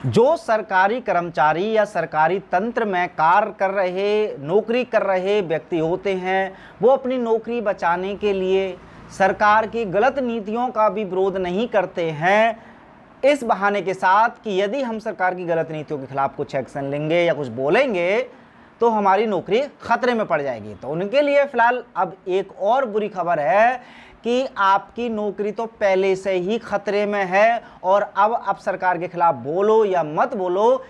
जो सरकारी कर्मचारी या सरकारी तंत्र में कार्य कर रहे, नौकरी कर रहे व्यक्ति होते हैं, वो अपनी नौकरी बचाने के लिए सरकार की गलत नीतियों का भी विरोध नहीं करते हैं, इस बहाने के साथ कि यदि हम सरकार की गलत नीतियों के खिलाफ कुछ एक्शन लेंगे या कुछ बोलेंगे तो हमारी नौकरी खतरे में पड़ जाएगी। तो उनके लिए फिलहाल अब एक और बुरी खबर है कि आपकी नौकरी तो पहले से ही खतरे में है, और अब आप सरकार के खिलाफ बोलो या मत बोलो,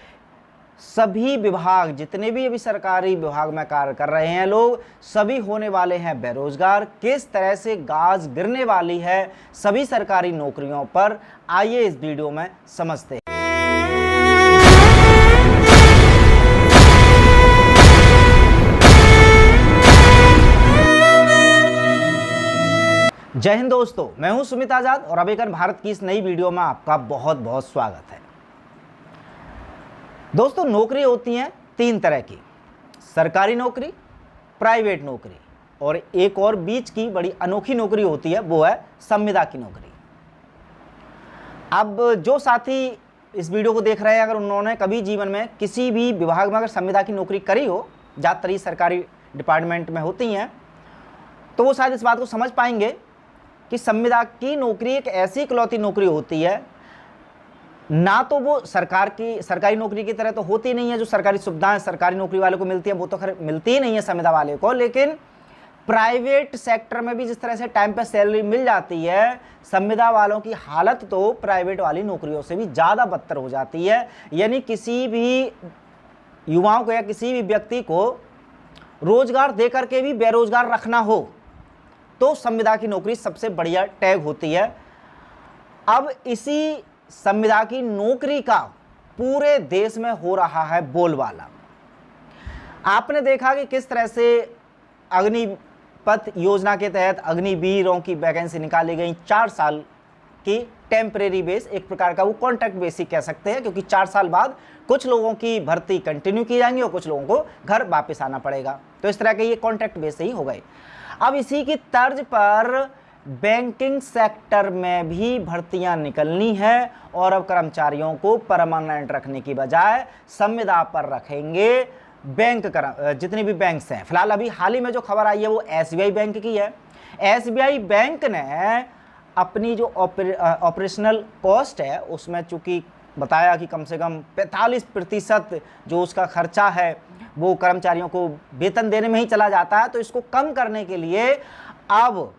सभी विभाग, जितने भी अभी सरकारी विभाग में कार्य कर रहे हैं लोग, सभी होने वाले हैं बेरोजगार। किस तरह से गाज गिरने वाली है सभी सरकारी नौकरियों पर, आइए इस वीडियो में समझते हैं। जय हिंद दोस्तों, मैं हूं सुमित आजाद और अमेरिकन भारत की इस नई वीडियो में आपका बहुत बहुत स्वागत है। दोस्तों, नौकरी होती हैं तीन तरह की: सरकारी नौकरी, प्राइवेट नौकरी, और एक और बीच की बड़ी अनोखी नौकरी होती है, वो है संविदा की नौकरी। अब जो साथी इस वीडियो को देख रहे हैं, अगर उन्होंने कभी जीवन में किसी भी विभाग में अगर संविदा की नौकरी करी हो, ज़्यादातर सरकारी डिपार्टमेंट में होती हैं, तो वो शायद इस बात को समझ पाएंगे कि संविदा की नौकरी एक ऐसी इकलौती नौकरी होती है, ना तो वो सरकारी नौकरी की तरह तो होती नहीं है। जो सरकारी सुविधाएं सरकारी नौकरी वाले को मिलती हैं वो तो खैर मिलती ही नहीं है संविदा वाले को, लेकिन प्राइवेट सेक्टर में भी जिस तरह से टाइम पे सैलरी मिल जाती है, संविदा वालों की हालत तो प्राइवेट वाली नौकरियों से भी ज़्यादा बदतर हो जाती है। यानी किसी भी युवाओं को या किसी भी व्यक्ति को रोजगार दे करके भी बेरोजगार रखना हो तो संविदा की नौकरी सबसे बढ़िया टैग होती है। अब इसी संविदा की नौकरी का पूरे देश में हो रहा है बोलबाला। आपने देखा कि किस तरह से अग्निपथ योजना के तहत अग्निवीरों की वैकेंसी निकाली गई, 4 साल की टेम्परेरी बेस, एक प्रकार का वो कॉन्ट्रैक्ट बेस ही कह सकते हैं, क्योंकि 4 साल बाद कुछ लोगों की भर्ती कंटिन्यू की जाएंगी और कुछ लोगों को घर वापस आना पड़ेगा। तो इस तरह के ये कॉन्ट्रैक्ट बेस ही हो गए। अब इसी की तर्ज पर बैंकिंग सेक्टर में भी भर्तियां निकलनी है, और अब कर्मचारियों को परमानेंट रखने की बजाय संविदा पर रखेंगे जितनी भी बैंक्स हैं। फिलहाल अभी हाल ही में जो खबर आई है वो एसबीआई बैंक की है। एसबीआई बैंक ने अपनी जो ऑपरेशनल कॉस्ट है उसमें चूंकि बताया कि कम से कम 45% जो उसका खर्चा है वो कर्मचारियों को वेतन देने में ही चला जाता है, तो इसको कम करने के लिए अब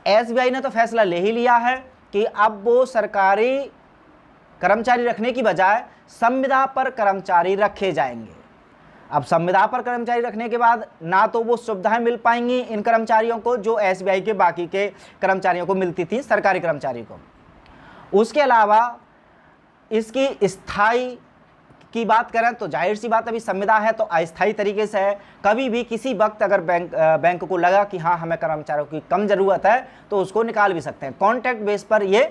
एसबीआई ने तो फैसला ले ही लिया है कि अब वो सरकारी कर्मचारी रखने की बजाय संविदा पर कर्मचारी रखे जाएंगे। अब संविदा पर कर्मचारी रखने के बाद ना तो वो सुविधाएं मिल पाएंगी इन कर्मचारियों को जो एसबीआई के बाकी के कर्मचारियों को मिलती थी, सरकारी कर्मचारी को। उसके अलावा इसकी स्थायी की बात करें तो जाहिर सी बात, अभी संविदा है तो अस्थायी तरीके से है। कभी भी किसी वक्त अगर बैंक को लगा कि हाँ हमें कर्मचारियों की कम ज़रूरत है तो उसको निकाल भी सकते हैं। कॉन्ट्रैक्ट बेस पर ये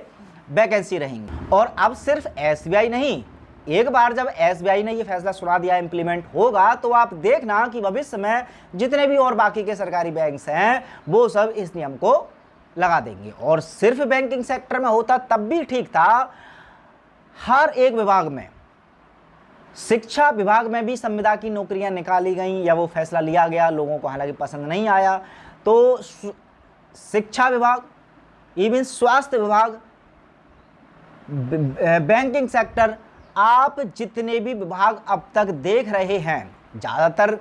वैकेंसी रहेंगी। और अब सिर्फ एसबीआई नहीं, एक बार जब एसबीआई ने ये फैसला सुना दिया, इम्प्लीमेंट होगा, तो आप देखना कि भविष्य में जितने भी और बाकी के सरकारी बैंक्स हैं वो सब इस नियम को लगा देंगे। और सिर्फ बैंकिंग सेक्टर में होता तब भी ठीक था, हर एक विभाग में, शिक्षा विभाग में भी संविदा की नौकरियां निकाली गई या वो फैसला लिया गया, लोगों को हालांकि पसंद नहीं आया। तो शिक्षा विभाग, इवन स्वास्थ्य विभाग, बैंकिंग सेक्टर, आप जितने भी विभाग अब तक देख रहे हैं, ज़्यादातर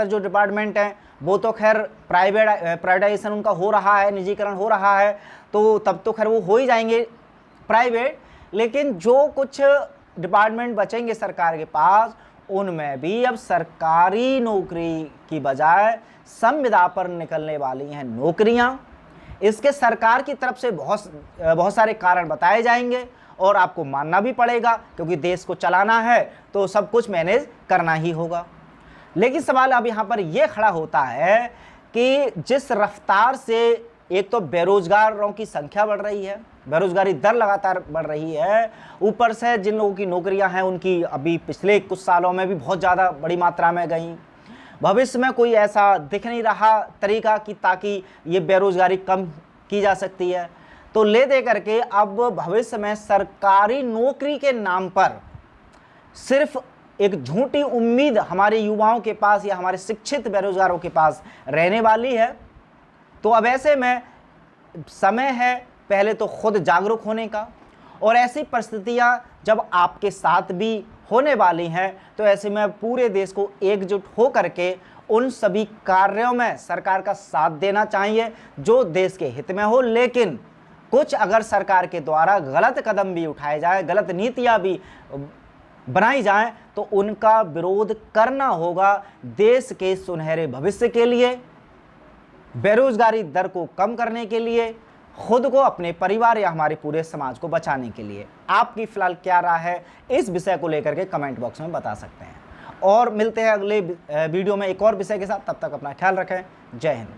जो डिपार्टमेंट हैं वो तो खैर प्राइवेटाइजेशन उनका हो रहा है, निजीकरण हो रहा है, तो तब तो खैर वो हो ही जाएंगे प्राइवेट। लेकिन जो कुछ डिपार्टमेंट बचेंगे सरकार के पास, उनमें भी अब सरकारी नौकरी की बजाय संविदा पर निकलने वाली हैं नौकरियां। इसके सरकार की तरफ से बहुत सारे कारण बताए जाएंगे और आपको मानना भी पड़ेगा, क्योंकि देश को चलाना है तो सब कुछ मैनेज करना ही होगा। लेकिन सवाल अब यहाँ पर यह खड़ा होता है कि जिस रफ्तार से एक तो बेरोजगारों की संख्या बढ़ रही है, बेरोजगारी दर लगातार बढ़ रही है, ऊपर से जिन लोगों की नौकरियां हैं उनकी अभी पिछले कुछ सालों में भी बहुत ज़्यादा बड़ी मात्रा में गई। भविष्य में कोई ऐसा दिख नहीं रहा तरीका कि ताकि ये बेरोजगारी कम की जा सकती है। तो ले दे करके अब भविष्य में सरकारी नौकरी के नाम पर सिर्फ एक झूठी उम्मीद हमारे युवाओं के पास या हमारे शिक्षित बेरोजगारों के पास रहने वाली है। तो अब ऐसे में समय है पहले तो खुद जागरूक होने का, और ऐसी परिस्थितियां जब आपके साथ भी होने वाली हैं तो ऐसे में पूरे देश को एकजुट हो करके उन सभी कार्यों में सरकार का साथ देना चाहिए जो देश के हित में हो। लेकिन कुछ अगर सरकार के द्वारा गलत कदम भी उठाए जाए, गलत नीतियां भी बनाई जाएं, तो उनका विरोध करना होगा देश के सुनहरे भविष्य के लिए, बेरोजगारी दर को कम करने के लिए, खुद को, अपने परिवार या हमारे पूरे समाज को बचाने के लिए। आपकी फिलहाल क्या राय है इस विषय को लेकर के कमेंट बॉक्स में बता सकते हैं। और मिलते हैं अगले वीडियो में एक और विषय के साथ। तब तक अपना ख्याल रखें। जय हिंद।